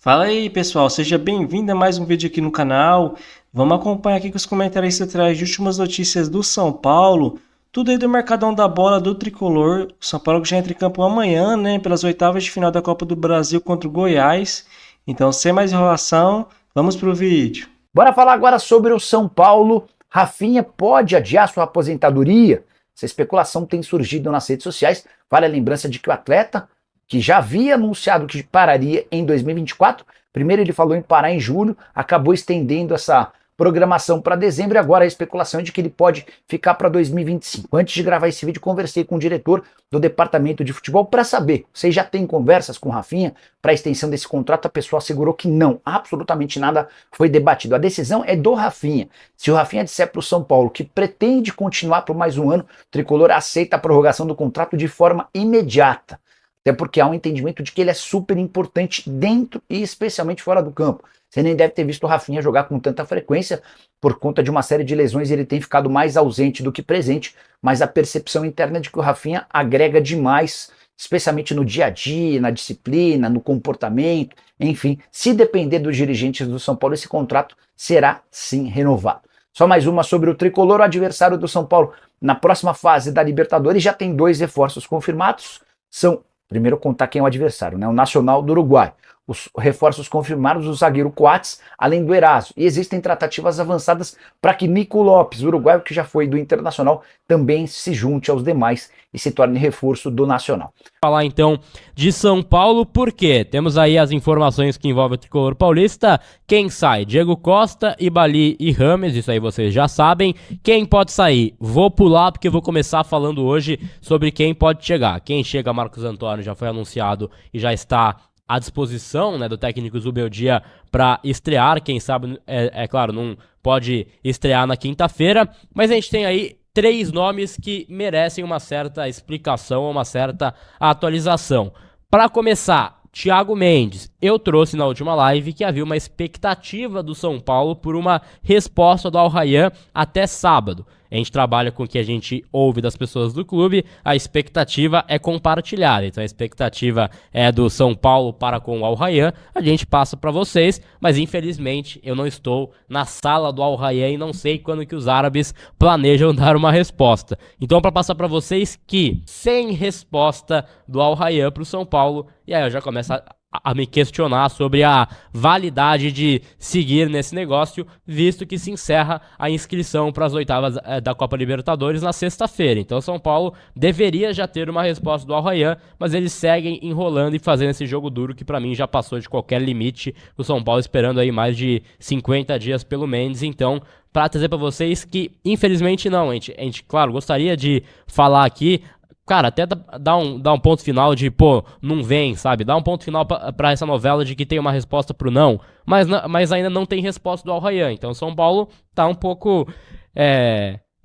Fala aí, pessoal, seja bem-vindo a mais um vídeo aqui no canal. Vamos acompanhar aqui que os comentaristas trazem de últimas notícias do São Paulo, tudo aí do Mercadão da Bola do Tricolor. O São Paulo que já entra em campo amanhã, né, pelas oitavas de final da Copa do Brasil contra o Goiás. Então, sem mais enrolação, vamos pro vídeo. Bora falar agora sobre o São Paulo. Rafinha pode adiar sua aposentadoria? Essa especulação tem surgido nas redes sociais. Vale a lembrança de que o atleta, que já havia anunciado que pararia em 2024, primeiro ele falou em parar em julho, acabou estendendo essa programação para dezembro e agora a especulação é de que ele pode ficar para 2025. Antes de gravar esse vídeo, conversei com o diretor do departamento de futebol para saber, vocês já têm conversas com o Rafinha para a extensão desse contrato? A pessoa assegurou que não, absolutamente nada foi debatido. A decisão é do Rafinha. Se o Rafinha disser para o São Paulo que pretende continuar por mais um ano, o Tricolor aceita a prorrogação do contrato de forma imediata. Até porque há um entendimento de que ele é super importante dentro e especialmente fora do campo. Você nem deve ter visto o Rafinha jogar com tanta frequência por conta de uma série de lesões, ele tem ficado mais ausente do que presente, mas a percepção interna é de que o Rafinha agrega demais, especialmente no dia a dia, na disciplina, no comportamento, enfim. Se depender dos dirigentes do São Paulo, esse contrato será sim renovado. Só mais uma sobre o Tricolor, o adversário do São Paulo na próxima fase da Libertadores já tem 2 reforços confirmados, são... Primeiro contar quem é o adversário, né? O Nacional do Uruguai. Os reforços confirmados, o zagueiro Coates, além do Eraso. E existem tratativas avançadas para que Nico Lopes, uruguaio que já foi do Internacional, também se junte aos demais e se torne reforço do Nacional. Falar então de São Paulo, porque temos aí as informações que envolvem o Tricolor Paulista. Quem sai? Diego Costa, Ibali e Rames, isso aí vocês já sabem. Quem pode sair? Vou pular porque eu vou começar falando hoje sobre quem pode chegar. Quem chega, Marcos Antônio, já foi anunciado e já está à disposição, né, do técnico Zubeldia para estrear. Quem sabe, é claro, não pode estrear na quinta-feira, mas a gente tem aí 3 nomes que merecem uma certa explicação, uma certa atualização. Para começar, Thiago Mendes. Eu trouxe na última live que havia uma expectativa do São Paulo por uma resposta do Al Rayyan até sábado. A gente trabalha com o que a gente ouve das pessoas do clube, a expectativa é compartilhada. Então a expectativa é do São Paulo para com o Al Rayyan, a gente passa para vocês, mas infelizmente eu não estou na sala do Al Rayyan e não sei quando que os árabes planejam dar uma resposta. Então para passar para vocês que sem resposta do Al Rayyan para o São Paulo, e aí eu já começo a me questionar sobre a validade de seguir nesse negócio, visto que se encerra a inscrição para as oitavas da Copa Libertadores na sexta-feira. Então São Paulo deveria já ter uma resposta do Al Rayyan, mas eles seguem enrolando e fazendo esse jogo duro que para mim já passou de qualquer limite. O São Paulo esperando aí mais de 50 dias pelo Mendes, então para trazer para vocês que infelizmente não, a gente claro, gostaria de falar aqui, cara, até dar um ponto final de, pô, não vem, sabe? Dá um ponto final pra essa novela de que tem uma resposta pro não, mas ainda não tem resposta do Al Rayyan. Então São Paulo tá um pouco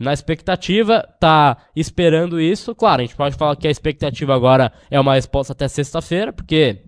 na expectativa, tá esperando isso. Claro, a gente pode falar que a expectativa agora é uma resposta até sexta-feira, porque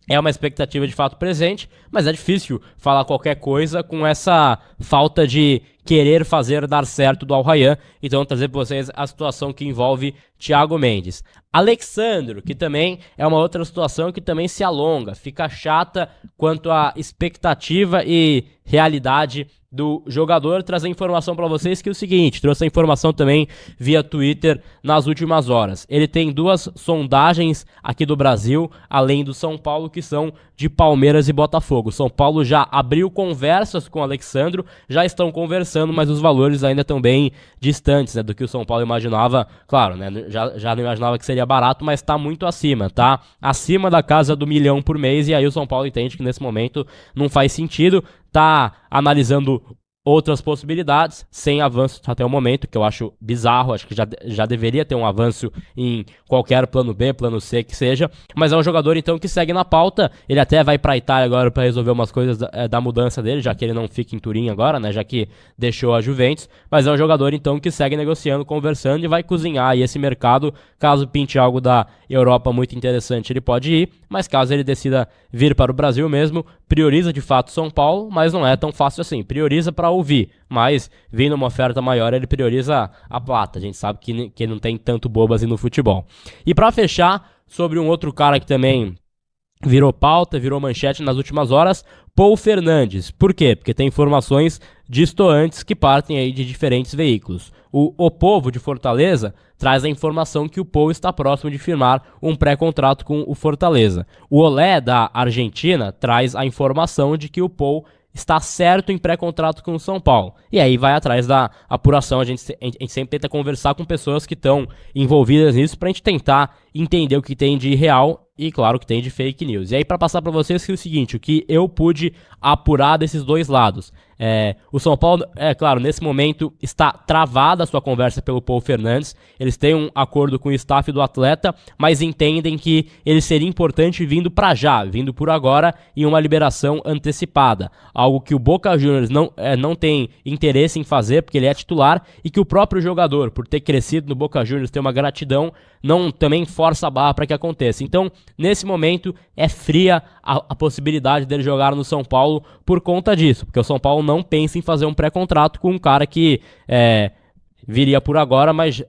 é uma expectativa de fato presente, mas é difícil falar qualquer coisa com essa falta de querer fazer dar certo do Al Rayyan. Então vou trazer para vocês a situação que envolve Thiago Mendes. Alexandro, que também é uma outra situação que também se alonga, fica chata quanto à expectativa e realidade do jogador. Trazer informação para vocês que é o seguinte, trouxe a informação também via Twitter nas últimas horas. Ele tem 2 sondagens aqui do Brasil, além do São Paulo, que são de Palmeiras e Botafogo. São Paulo já abriu conversas com o Alexandro, já estão conversando, mas os valores ainda estão bem distantes, né, do que o São Paulo imaginava. Claro, né, já não imaginava que seria barato, mas está muito acima, tá? Acima da casa do 1 milhão por mês, e aí o São Paulo entende que nesse momento não faz sentido, tá analisando outras possibilidades, sem avanço até o momento, que eu acho bizarro, acho que já deveria ter um avanço em qualquer plano B, plano C que seja, mas é um jogador então que segue na pauta. Ele até vai pra Itália agora para resolver umas coisas da mudança dele, já que ele não fica em Turim agora, né, já que deixou a Juventus, mas é um jogador então que segue negociando, conversando e vai cozinhar aí esse mercado. Caso pinte algo da Europa muito interessante, ele pode ir, mas caso ele decida vir para o Brasil mesmo, prioriza de fato São Paulo, mas não é tão fácil assim, prioriza para ouvir, mas vindo uma oferta maior ele prioriza a plata. A gente sabe que não tem tanto bobo assim no futebol. E para fechar, sobre um outro cara que também virou pauta, virou manchete nas últimas horas, Paul Fernandes. Por quê? Porque tem informações distantes que partem aí de diferentes veículos. O Povo de Fortaleza traz a informação que o Paul está próximo de firmar um pré-contrato com o Fortaleza. O Olé da Argentina traz a informação de que o Paul está certo em pré-contrato com o São Paulo. E aí vai atrás da apuração. A gente sempre tenta conversar com pessoas que estão envolvidas nisso para a gente tentar entender o que tem de real e, claro, o que tem de fake news. E aí, para passar para vocês, que é o seguinte, o que eu pude apurar desses dois lados. O São Paulo, claro, nesse momento está travada a sua conversa pelo Paul Fernandes. Eles têm um acordo com o staff do atleta, mas entendem que ele seria importante vindo para já, vindo por agora, em uma liberação antecipada. Algo que o Boca Juniors não tem interesse em fazer, porque ele é titular, e que o próprio jogador, por ter crescido no Boca Juniors, tem uma gratidão, não também força a barra para que aconteça. Então, nesse momento, é fria a possibilidade dele jogar no São Paulo por conta disso, porque o São Paulo não pensa em fazer um pré-contrato com um cara que viria por agora, mas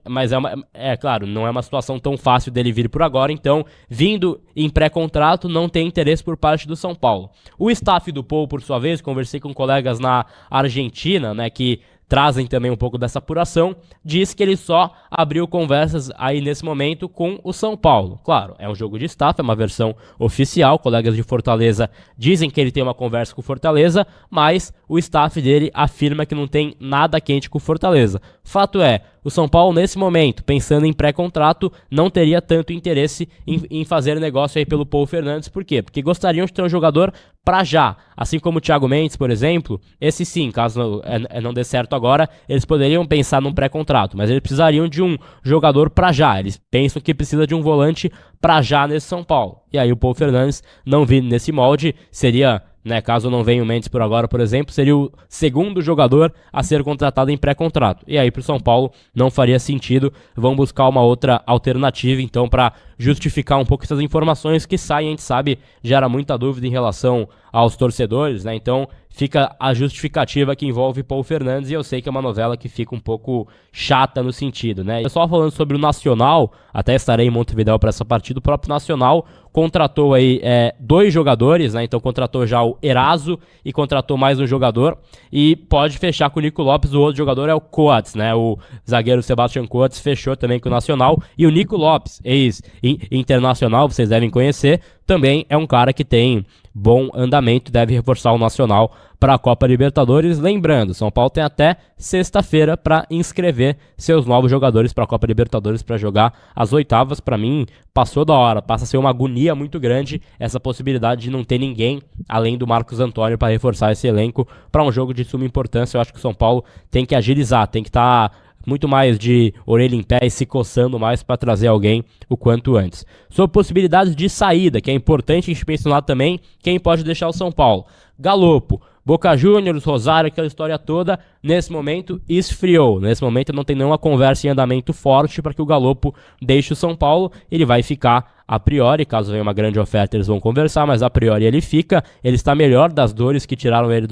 claro, não é uma situação tão fácil dele vir por agora, então, vindo em pré-contrato, não tem interesse por parte do São Paulo. O staff do Paul, por sua vez, conversei com colegas na Argentina, né, que trazem também um pouco dessa apuração, diz que ele só abriu conversas aí nesse momento com o São Paulo. Claro, é um jogo de staff, é uma versão oficial, colegas de Fortaleza dizem que ele tem uma conversa com o Fortaleza, mas o staff dele afirma que não tem nada quente com o Fortaleza. Fato é, o São Paulo nesse momento, pensando em pré-contrato, não teria tanto interesse em fazer negócio aí pelo Paul Fernandes. Por quê? Porque gostariam de ter um jogador para já, assim como o Thiago Mendes, por exemplo. Esse sim, caso não dê certo agora, eles poderiam pensar num pré-contrato, mas eles precisariam de um jogador para já. Eles pensam que precisa de um volante para já nesse São Paulo. E aí o Paul Fernandes, não vindo nesse molde, seria, caso não venha o Mendes por agora, por exemplo, seria o segundo jogador a ser contratado em pré-contrato. E aí pro São Paulo não faria sentido, vão buscar uma outra alternativa, então, para justificar um pouco essas informações que saem, a gente sabe, gera muita dúvida em relação aos torcedores, né? Então fica a justificativa que envolve Paul Fernandes, e eu sei que é uma novela que fica um pouco chata no sentido, né? Só falando sobre o Nacional, até estarei em Montevidéu para essa partida, o próprio Nacional contratou aí 2 jogadores, né? Então contratou já o Eraso e contratou mais um jogador, e pode fechar com o Nico Lopes. O outro jogador é o Coates, né? O zagueiro Sebastião Coates fechou também com o Nacional, e o Nico Lopes, ex-internacional, vocês devem conhecer, também é um cara que tem bom andamento, deve reforçar o Nacional para a Copa Libertadores. Lembrando, São Paulo tem até sexta-feira para inscrever seus novos jogadores para a Copa Libertadores para jogar as oitavas. Para mim, passou da hora, passa a ser uma agonia muito grande essa possibilidade de não ter ninguém além do Marcos Antônio para reforçar esse elenco para um jogo de suma importância. Eu acho que o São Paulo tem que agilizar, tem que estar muito mais de orelha em pé e se coçando mais para trazer alguém o quanto antes. Sobre possibilidades de saída, que é importante a gente mencionar também quem pode deixar o São Paulo. Galopo, Boca Juniors, Rosário, aquela história toda, nesse momento esfriou. Nesse momento não tem nenhuma conversa em andamento forte para que o Galopo deixe o São Paulo. Ele vai ficar a priori, caso venha uma grande oferta eles vão conversar, mas a priori ele fica. Ele está melhor das dores que tiraram ele,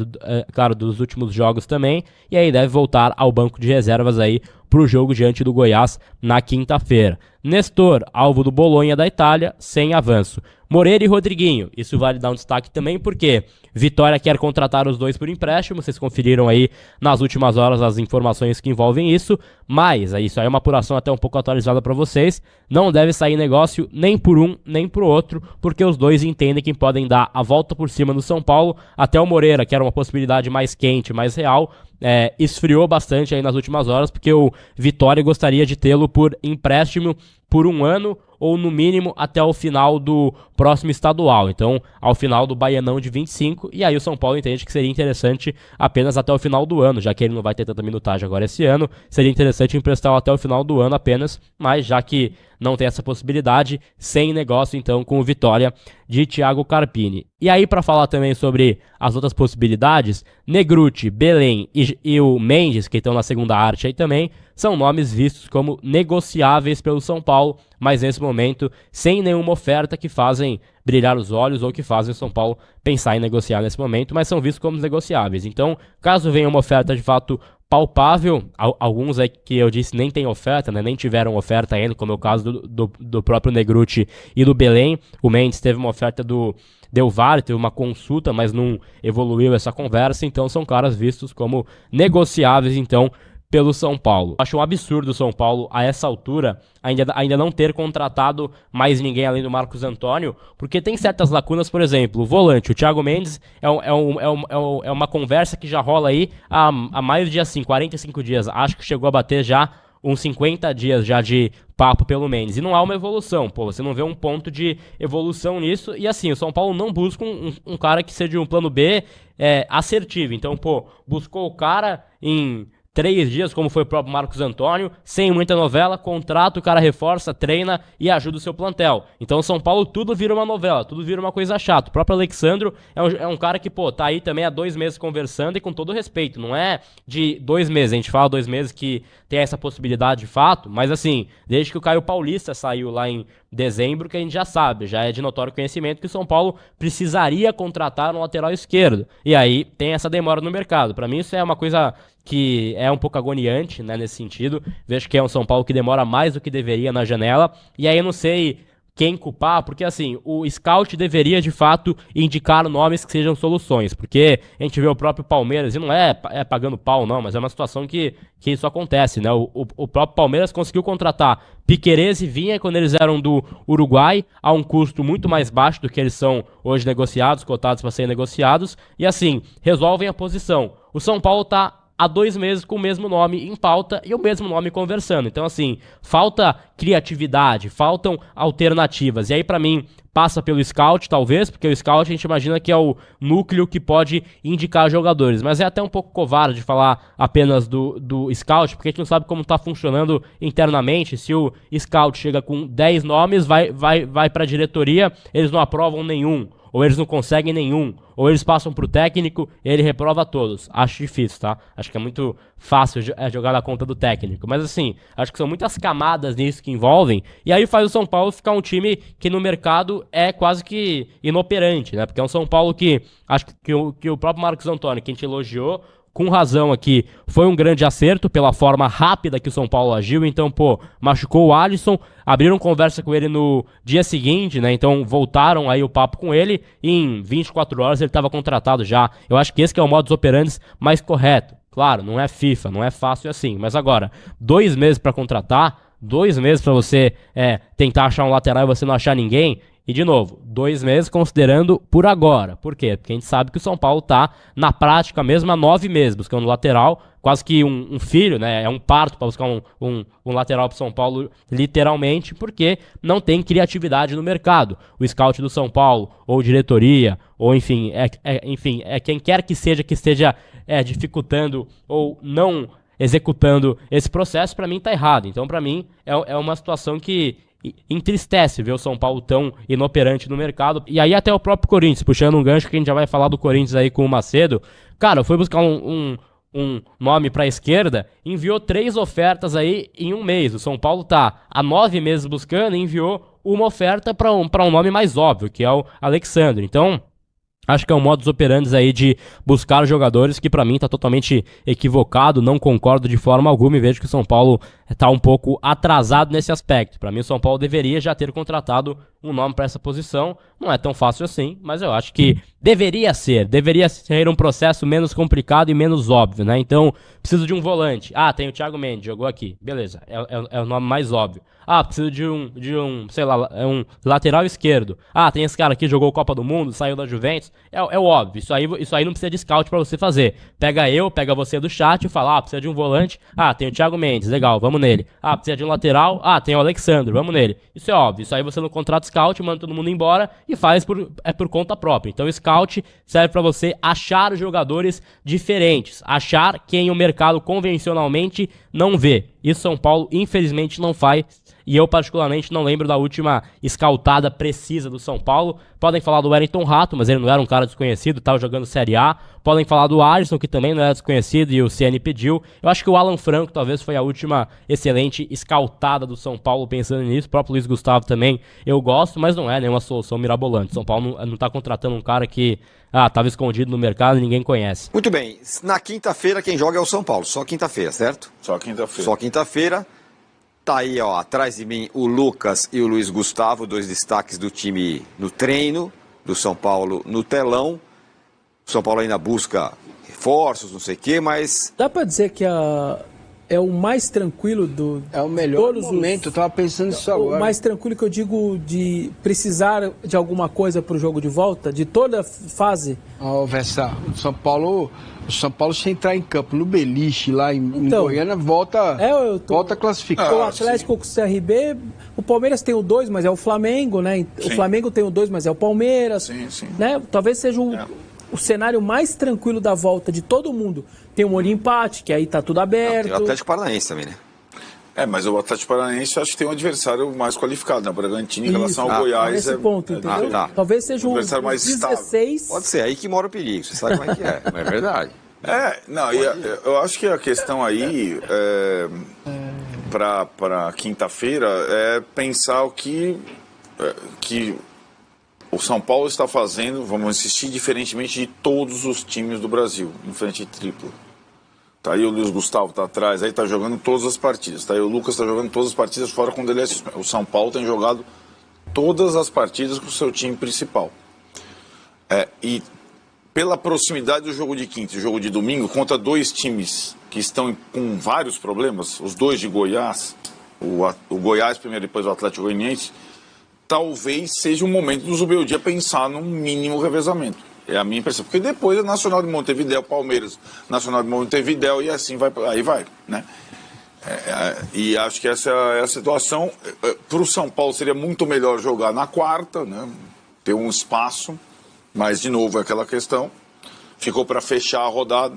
claro, dos últimos jogos também, e aí deve voltar ao banco de reservas aí para o jogo diante do Goiás na quinta-feira. Nestor, alvo do Bolonha da Itália, sem avanço. Moreira e Rodriguinho, isso vale dar um destaque também porque Vitória quer contratar os dois por empréstimo, vocês conferiram aí nas últimas horas as informações que envolvem isso, mas isso aí é uma apuração até um pouco atualizada para vocês, não deve sair negócio nem por um nem por outro, porque os dois entendem que podem dar a volta por cima no São Paulo. Até o Moreira, que era uma possibilidade mais quente, mais real, esfriou bastante aí nas últimas horas, porque o Vitória gostaria de tê-lo por empréstimo por 1 ano, ou no mínimo até o final do próximo estadual, então ao final do Baianão de 25, e aí o São Paulo entende que seria interessante apenas até o final do ano, já que ele não vai ter tanta minutagem agora esse ano, seria interessante emprestá-lo até o final do ano apenas, mas já que não tem essa possibilidade, sem negócio então com o Vitória de Thiago Carpini. E aí, para falar também sobre as outras possibilidades, Negruti, Belém e o Mendes, que estão na segunda arte aí também, são nomes vistos como negociáveis pelo São Paulo, mas nesse momento sem nenhuma oferta que fazem brilhar os olhos ou que fazem o São Paulo pensar em negociar nesse momento, mas são vistos como negociáveis. Então, caso venha uma oferta de fato palpável, alguns aí que eu disse nem tem oferta, né, nem tiveram oferta ainda, como é o caso do próprio Negrutti e do Belém. O Mendes teve uma oferta do Del Valle, teve uma consulta, mas não evoluiu essa conversa, então são caras vistos como negociáveis, então, pelo São Paulo. Acho um absurdo o São Paulo, a essa altura, ainda não ter contratado mais ninguém além do Marcos Antônio, porque tem certas lacunas, por exemplo, o volante, o Thiago Mendes, é uma conversa que já rola aí há mais de 45 dias, acho que chegou a bater já uns 50 dias já de papo pelo Mendes, e não há uma evolução, pô, você não vê um ponto de evolução nisso, e assim, o São Paulo não busca um cara que seja um plano B assertivo, então, pô, buscou o cara em 3 dias, como foi o próprio Marcos Antônio, sem muita novela, contrata, o cara reforça, treina e ajuda o seu plantel. Então o São Paulo tudo vira uma novela, tudo vira uma coisa chata. O próprio Alexandro é um cara que, pô, tá aí também há 2 meses conversando e com todo respeito. Não é de 2 meses, a gente fala 2 meses que tem essa possibilidade de fato, mas assim, desde que o Caio Paulista saiu lá em dezembro, que a gente já sabe, já é de notório conhecimento que o São Paulo precisaria contratar um lateral esquerdo. E aí tem essa demora no mercado. Pra mim isso é uma coisa que é um pouco agoniante, né, nesse sentido. Vejo que é um São Paulo que demora mais do que deveria na janela, e aí eu não sei quem culpar, porque assim, o scout deveria de fato indicar nomes que sejam soluções, porque a gente vê o próprio Palmeiras, e não é pagando pau não, mas é uma situação que isso acontece, né, o próprio Palmeiras conseguiu contratar Piquerez e Vinha quando eles eram do Uruguai, a um custo muito mais baixo do que eles são hoje negociados, cotados para serem negociados, e assim, resolvem a posição. O São Paulo tá há 2 meses com o mesmo nome em pauta e o mesmo nome conversando. Então, assim, falta criatividade, faltam alternativas. E aí, pra mim, passa pelo scout, talvez, porque o scout a gente imagina que é o núcleo que pode indicar jogadores. Mas é até um pouco covarde falar apenas do scout, porque a gente não sabe como tá funcionando internamente. Se o scout chega com 10 nomes, vai pra diretoria, eles não aprovam nenhum, ou eles não conseguem nenhum, ou eles passam pro técnico e ele reprova todos. Acho difícil, tá? Acho que é muito fácil jogar na conta do técnico. Mas assim, acho que são muitas camadas nisso que envolvem, e aí faz o São Paulo ficar um time que no mercado é quase que inoperante, né? Porque é um São Paulo que, acho que o próprio Marcos Antônio, que a gente elogiou, com razão aqui, foi um grande acerto pela forma rápida que o São Paulo agiu. Então, pô, machucou o Alisson, abriram conversa com ele no dia seguinte, né? Então voltaram aí o papo com ele e em 24 horas ele estava contratado já. Eu acho que esse que é o modus operandi mais correto. Claro, não é FIFA, não é fácil assim, mas agora, 2 meses para contratar, 2 meses para você tentar achar um lateral e você não achar ninguém. E de novo, 2 meses considerando por agora. Por quê? Porque a gente sabe que o São Paulo tá na prática mesmo há 9 meses buscando lateral, quase que um filho, né? É um parto para buscar um lateral pro São Paulo, literalmente, porque não tem criatividade no mercado. O scout do São Paulo, ou diretoria, ou enfim, quem quer que esteja dificultando ou não executando esse processo, para mim tá errado. Então, para mim, é uma situação que entristece ver o São Paulo tão inoperante no mercado. E aí até o próprio Corinthians, puxando um gancho que a gente já vai falar do Corinthians aí com o Macedo. Cara, foi buscar um nome pra esquerda, enviou 3 ofertas aí em 1 mês. O São Paulo tá há 9 meses buscando e enviou uma oferta pra um nome mais óbvio, que é o Alexandre. Então, acho que é um modus operandi aí de buscar jogadores que pra mim tá totalmente equivocado, não concordo de forma alguma e vejo que o São Paulo tá um pouco atrasado nesse aspecto. Pra mim o São Paulo deveria já ter contratado um nome pra essa posição, não é tão fácil assim, mas eu acho que deveria ser um processo menos complicado e menos óbvio, né? Então, preciso de um volante. Ah, tem o Thiago Mendes, jogou aqui, beleza, é o nome mais óbvio. Ah, preciso de um, sei lá, um lateral esquerdo. Ah, tem esse cara aqui, jogou Copa do Mundo, saiu da Juventus. É óbvio, isso aí não precisa de scout pra você fazer. Pega você do chat e fala, precisa de um volante. Ah, tem o Thiago Mendes, legal, vamos nele. Ah, precisa de um lateral. Ah, tem o Alexandre, vamos nele. Isso é óbvio, isso aí você não contrata scout, manda todo mundo embora e faz por conta própria. Então o scout serve pra você achar jogadores diferentes, achar quem o mercado convencionalmente não vê. e São Paulo, infelizmente, não faz. E eu, particularmente, não lembro da última escautada precisa do São Paulo. Podem falar do Wellington Rato, mas ele não era um cara desconhecido, estava jogando Série A. Podem falar do Alisson, que também não era desconhecido e o CN pediu. Eu acho que o Alan Franco talvez foi a última excelente escautada do São Paulo, pensando nisso. O próprio Luiz Gustavo também eu gosto, mas não é nenhuma solução mirabolante. São Paulo não tá contratando um cara que estava escondido no mercado e ninguém conhece. Muito bem, na quinta-feira quem joga é o São Paulo, só quinta-feira, certo? Só quinta-feira. Só quinta-feira. Tá aí, ó, atrás de mim o Lucas e o Luiz Gustavo, dois destaques do time no treino, do São Paulo no telão. O São Paulo ainda busca reforços, não sei o quê, mas... Dá pra dizer que é o mais tranquilo do... É o melhor momento, eu tava pensando nisso agora. O mais tranquilo que eu digo de precisar de alguma coisa pro jogo de volta, de toda fase. Ó, Vessa, o São Paulo se entrar em campo no Beliche, lá em Goiânia, volta a classificar. O Atlético com o CRB, o Palmeiras tem o 2, mas é o Flamengo, né? Sim. O Flamengo tem o 2, mas é o Palmeiras. Sim. Né? Talvez seja o cenário mais tranquilo da volta de todo mundo. Tem um molho empate, que aí tá tudo aberto. Tem o Atlético Paranaense também, né? Mas o Atlético Paranaense acho que tem um adversário mais qualificado, né? O Bragantino em relação ao Goiás. Nesse ponto, entendeu? Talvez seja um adversário mais 16. Pode ser, aí que mora o perigo, você sabe como é que é, não é verdade? Eu acho que a questão aí, para quinta-feira, é pensar o que o São Paulo está fazendo, vamos insistir, diferentemente de todos os times do Brasil, em frente tripla. Tá aí o Luiz Gustavo tá atrás, aí tá jogando todas as partidas. Tá aí o Lucas tá jogando todas as partidas, fora quando ele é suspenso. O São Paulo tem jogado todas as partidas com o seu time principal. E pela proximidade do jogo de quinta e jogo de domingo, contra dois times que estão com vários problemas, os dois de Goiás, o Goiás primeiro, depois o Atlético Goianiense, talvez seja o momento do Zubeldia pensar num mínimo revezamento. É a minha impressão. Porque depois é Nacional de Montevidéu, Palmeiras, Nacional de Montevidéu e assim vai, né? E acho que essa é a situação. Para o São Paulo seria muito melhor jogar na quarta, né? Ter um espaço, mas de novo é aquela questão. Ficou para fechar a rodada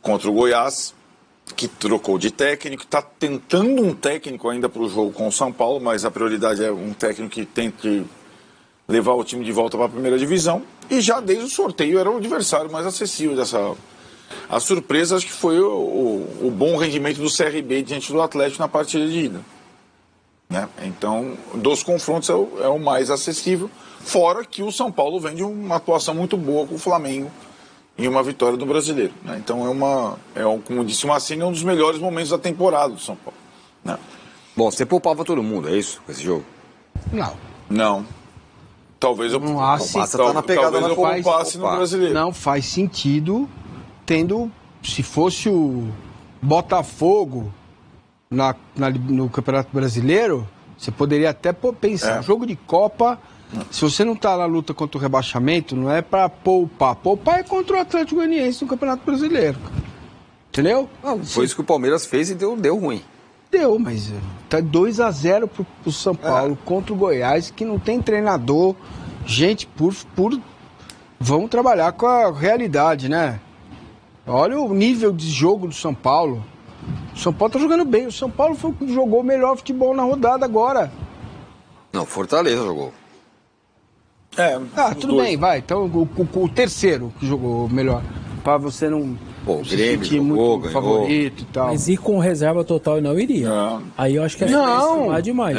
contra o Goiás, que trocou de técnico, está tentando um técnico ainda para o jogo com o São Paulo, mas a prioridade é um técnico que tente levar o time de volta para a primeira divisão. E já desde o sorteio era o adversário mais acessível dessa... A surpresa acho que foi o bom rendimento do CRB diante do Atlético na partida de ida. Né? Então, dos confrontos é o mais acessível, fora que o São Paulo vem de uma atuação muito boa com o Flamengo e uma vitória do Brasileiro. Né? Então, como disse o Massini, é um dos melhores momentos da temporada do São Paulo. Né? Bom, você poupava todo mundo, é isso, com esse jogo? Não. Talvez eu não há tá na pegada talvez eu poupasse no Brasileiro. Não faz sentido, se fosse o Botafogo no Campeonato Brasileiro, você poderia até pensar, jogo de Copa, se você não está na luta contra o rebaixamento, não é para poupar. Poupar é contra o Atlético Goianiense no Campeonato Brasileiro. Entendeu? Foi isso que o Palmeiras fez e deu ruim. Deu, mas tá 2-0 pro São Paulo contra o Goiás, que não tem treinador. Gente, vamos trabalhar com a realidade, né? Olha o nível de jogo do São Paulo. O São Paulo tá jogando bem. O São Paulo foi o que jogou o melhor futebol na rodada agora. Não, Fortaleza jogou. Tudo bem, vai. Então o terceiro que jogou melhor. Pra você não... O Grêmio jogou, ganhou. Favorito e tal. Mas ir com reserva total eu não iria. Aí eu acho que é não demais.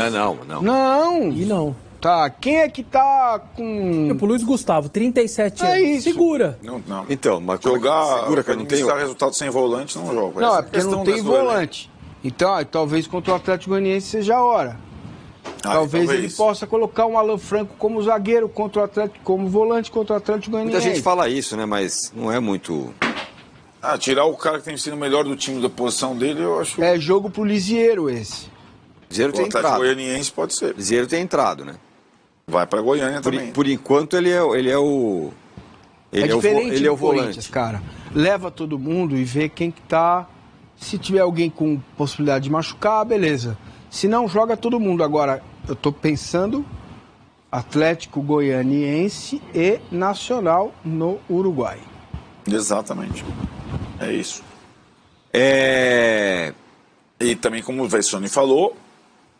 Não. E não. Tá, quem é que tá com... Tipo, Luiz Gustavo, 37 anos. Isso. Segura. Não. Então, mas jogar, segura que eu não tenho. Se resultado sem volante, não joga. Não, é porque não tem volante. Então, talvez contra o Atlético Goianiense seja a hora. Talvez ele possa colocar um Alan Franco como zagueiro contra o Atlético, como volante contra o Atlético Goianiense. Muita gente fala isso, né? Mas não é muito... tirar o cara que tem sido o melhor do time da posição dele, eu acho... É jogo pro Lisieiro esse. Lisieiro tem entrado. O Goianiense pode ser. Lisieiro tem entrado, né? Vai pra Goiânia também. Por enquanto ele é o... Ele é o volante. Cara. Leva todo mundo e vê quem que tá... Se tiver alguém com possibilidade de machucar, beleza. Se não, joga todo mundo. Agora, eu tô pensando Atlético Goianiense e Nacional no Uruguai. Exatamente. É isso. E também, como o Vessone falou,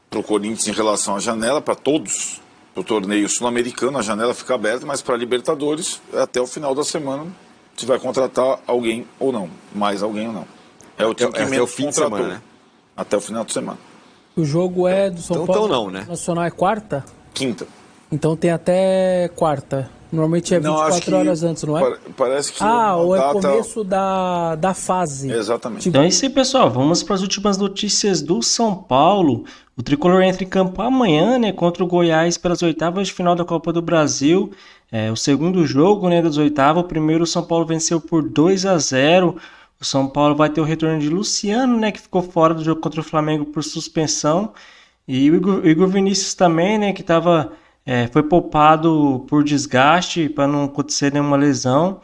para o Corinthians em relação à janela, para todos, para o torneio sul-americano, a janela fica aberta, mas para a Libertadores, até o final da semana, se vai contratar alguém ou não, mais alguém ou não. É o time que até menos o fim de contratou, semana, né? Até o final de semana. O jogo é do São Paulo. Então não, né? Nacional é quarta? Quinta. Então tem até quarta. Normalmente é 24 horas antes, não é? Parece que Ou é data... começo da fase. Exatamente. Então é isso aí, pessoal. Vamos para as últimas notícias do São Paulo. O Tricolor entra em campo amanhã, né, contra o Goiás pelas oitavas de final da Copa do Brasil. O segundo jogo, né, das oitavas. O primeiro o São Paulo venceu por 2-0. O São Paulo vai ter o retorno de Luciano, né, que ficou fora do jogo contra o Flamengo por suspensão. E o Igor Vinícius também, né, que foi poupado por desgaste para não acontecer nenhuma lesão.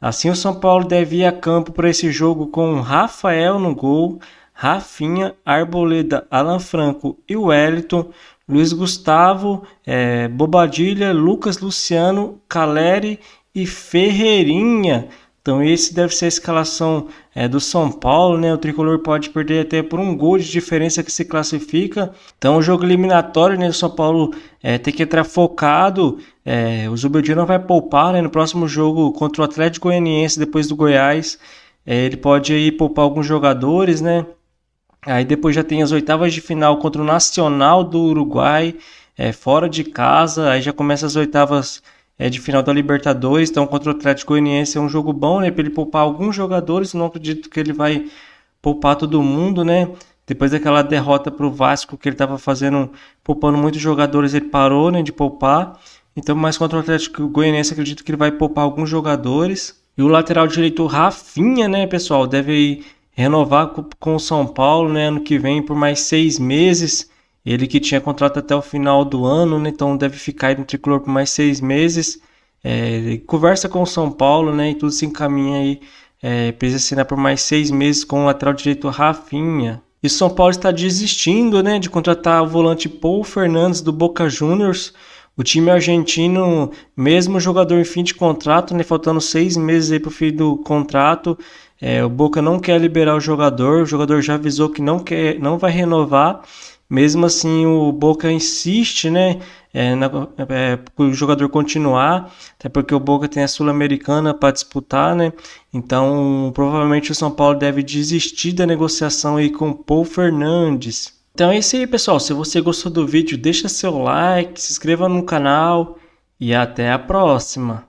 Assim, o São Paulo deve ir a campo para esse jogo com Rafael no gol, Rafinha, Arboleda, Alan Franco e Wellington, Luiz Gustavo, Bobadilha, Lucas Luciano, Caleri e Ferreirinha. Então esse deve ser a escalação do São Paulo, né? O Tricolor pode perder até por um gol de diferença que se classifica. Então o jogo eliminatório, né? O São Paulo tem que entrar focado. O Zubeldia não vai poupar, né? No próximo jogo contra o Atlético Goianiense, depois do Goiás, ele pode aí poupar alguns jogadores, né? Aí depois já tem as oitavas de final contra o Nacional do Uruguai, fora de casa. Aí já começa as oitavas de final da Libertadores, então contra o Atlético Goianiense é um jogo bom, né, para ele poupar alguns jogadores. Não acredito que ele vai poupar todo mundo, né, depois daquela derrota para o Vasco que ele estava poupando muitos jogadores, ele parou, né, de poupar. Então, mas contra o Atlético Goianiense acredito que ele vai poupar alguns jogadores. E o lateral direito Rafinha, né, pessoal, deve renovar com o São Paulo, né, ano que vem por mais 6 meses. Ele que tinha contrato até o final do ano, né? Então deve ficar aí no Tricolor por mais 6 meses. Conversa com o São Paulo, né? E tudo se encaminha aí para ele assinar por mais 6 meses com o lateral direito Rafinha. E o São Paulo está desistindo, né, de contratar o volante Paul Fernandes do Boca Juniors. O time argentino, mesmo o jogador em fim de contrato, né, faltando 6 meses aí para o fim do contrato, o Boca não quer liberar o jogador já avisou que não vai renovar. Mesmo assim, o Boca insiste, né, para o jogador continuar, até porque o Boca tem a Sul-Americana para disputar, né? Então, provavelmente o São Paulo deve desistir da negociação aí com o Paul Fernandes. Então é isso aí, pessoal. Se você gostou do vídeo, deixa seu like, se inscreva no canal e até a próxima.